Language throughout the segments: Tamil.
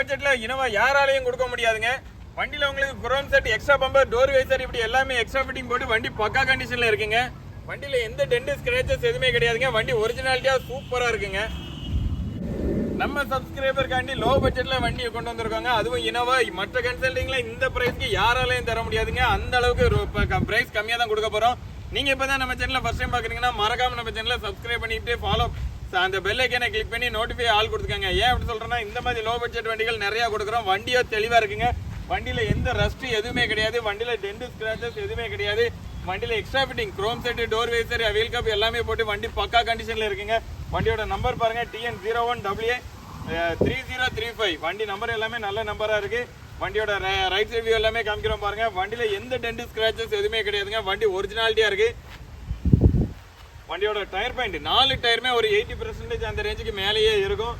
பட்ஜெட்ல இனோவா யாராலையும் கொடுக்க முடியாதுங்க. வண்டியில உங்களுக்கு chrome set, extra bumper, door visor இப்படி எல்லாமே எக்ஸ்ட்ரா ஃபிட்டிங் போட்டு வண்டி பக்கா கண்டிஷன்ல இருக்குங்க. வண்டியில எந்த டென்ட் ஸ்கிராச்சஸ் எதுவுமே கிடையாதுங்க. வண்டி ஒரிஜினாலிட்டியா சூப்பரா இருக்குங்க. நம்ம சப்ஸ்கிரைபருக்காண்டி லோ பட்ஜெட்ல வண்டியை கொண்டு வந்திருக்காங்க. அதுவும் இனோவா மற்ற கன்சல்டிங்ல இந்த பிரைஸ்க்கு யாராலையும் தர முடியாதுங்க. அந்த அளவுக்கு பிரைஸ் கம்மியா தான் கொடுக்க போறோம். நீங்க இப்பதான் நம்ம சேனல்ல ஃபர்ஸ்ட் டைம் பாக்குறீங்கன்னா மறக்காம நம்ம சேனலை சப்ஸ்கிரைப் பண்ணிட்டு ஃபாலோ அந்த பெல் ஐக்கனை கிளிக் பண்ணி நோட்டிஃபை ஆல் கொடுத்துக்கங்க. ஏன் அப்படி சொல்றேன்னா இந்த மாதிரி லோ பட்ஜெட் வண்டிகள் நிறைய கொடுக்குறோம். வண்டியோ தெளிவா இருக்குங்க. வண்டியில எந்த ரஸ்ட் எதுவுமே கிடையாது. வண்டியில டென்ட் ஸ்கிராச்சஸ் எதுவுமே கிடையாது. வண்டியில extra fitting chrome set, door visor, wheel cup எல்லாமே போட்டு வண்டி பக்கா கண்டிஷன்ல இருக்குங்க. வண்டியோட நம்பர் பாருங்க TN01WA3035. வண்டி நம்பர் எல்லாமே நல்ல நம்பரா இருக்கு. வண்டியோட ரைட் சைடு வியூ எல்லாமே காமிக்கிறோம் பாருங்க. வண்டியில எந்த டென்ட் ஸ்கிராச்சஸ் எதுவுமே கிடையாதுங்க. வண்டி ஒரிஜினாலிட்டியா இருக்கு. வண்டியோட டயர் பாயிண்ட் 4 டயருமே ஒரு 80% அந்த ரேஞ்சுக்கு மேலேயே இருக்கும்.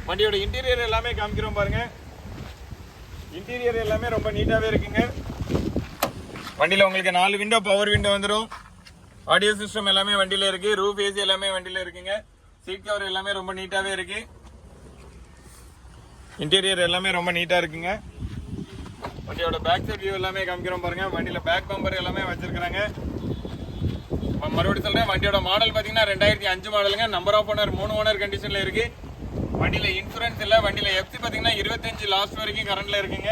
வண்டியோட இன்டீரியர் எல்லாமே காமிக்கிறோம் பாருங்க. இன்டீரியர் எல்லாமே ரொம்ப நீட்டாவே இருக்குங்க. வண்டியில உங்களுக்கு 4 விண்டோ பவர் விண்டோ வந்துடும். ஆடியோ சிஸ்டம் எல்லாமே வண்டியில இருக்கு. ரூஃப் ஏசி எல்லாமே வண்டியில இருக்குங்க. சீட் கவர் எல்லாமே ரொம்ப நீட்டாவே இருக்கு. இன்டீரியர் எல்லாமே ரொம்ப நீட்டா இருக்குங்க. வண்டியோட பேக் சைட் வியூ எல்லாமே காமிக்கிறோம் பாருங்க. வண்டியில பேக் பம்பர் எல்லாமே வச்சிருக்காங்க. மறுபடியும் சொல்றேன், வண்டியோட மாடல் பாத்தீங்கன்னா 2005 மாடலுங்க. நம்பர் ஆஃப் ஓனர் 3 ஓனர் கண்டிஷன்ல இருக்கு. வண்டியில இன்சூரன்ஸ் இல்ல. வண்டியில எஃப்சி பாத்தீங்கன்னா 25 லாஸ்ட் வரைக்கும் கரண்ட்ல இருக்குங்க.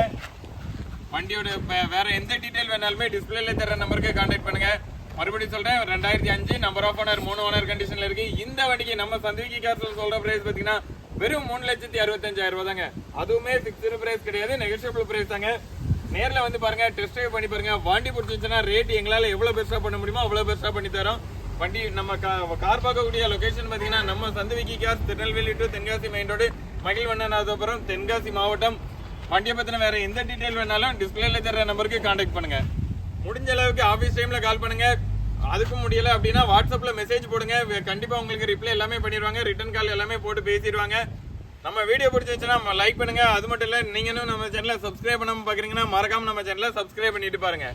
வண்டியோட வேற எந்த டீடைல் வேணாலுமே டிஸ்பிளேல தர நம்பருக்கு கான்டாக்ட் பண்ணுங்க. மறுபடியும் சொல்றேன், 2005 நம்பர் ஆஃப் ஓனர் 3 ஓனர் கண்டிஷன்ல இருக்கு. இந்த வண்டிக்கு நம்ம சந்திவிகி கார்ஸ்ல சொல்ற பிரைஸ் பாத்தீங்கன்னா வெறும் 3,65,000 தாங்க. அதுவுமே பிக்ஸ்டு பிரைஸ் கிடையாது, நெகோஷியபிள் பிரைஸ் தாங்க. நேர்ல வந்து பாருங்க, டெஸ்ட் ட்ரைவ் பண்ணி பாருங்க. வண்டி பிடிச்சிருந்துச்சுன்னா ரேட் எங்களால எவ்வளவு பெஸ்டா பண்ண முடியுமோ அவ்வளவு பெஸ்டா பண்ணி தரோம். வண்டி நம்ம கார் பார்க்கக்கூடிய லொகேஷன் பாத்தீங்கன்னா நம்ம சந்திவிகி cars, Tirunelveli to Tenkasi main road, Magilvannanathapuram, Tenkasi மாவட்டம். வண்டியை பத்தின வேற எந்த டீடைல் வேணாலும் டிஸ்பிளேல தர நம்பருக்கு கான்டாக்ட் பண்ணுங்க. முடிஞ்ச அளவுக்கு ஆபீஸ் டைம்ல கால் பண்ணுங்க. அதுக்கும் முடியல அப்படின்னா வாட்ஸ்அப்ல மெசேஜ் போடுங்க. கண்டிப்பா உங்களுக்கு ரிப்ளை எல்லாமே பண்ணிடுவாங்க. ரிட்டர்ன் கால் எல்லாமே போட்டு பேசிடுவாங்க. நம்ம வீடியோ பிடிச்சிருந்துச்சுன்னா லைக் பண்ணுங்க. அது மட்டும் இல்ல, நீங்களும் நம்ம சேனலை சப்ஸ்கிரைப் பண்ணாம பாக்குறீங்கன்னா மறக்காம நம்ம சேனலை சப்ஸ்கிரைப் பண்ணிட்டு பாருங்க.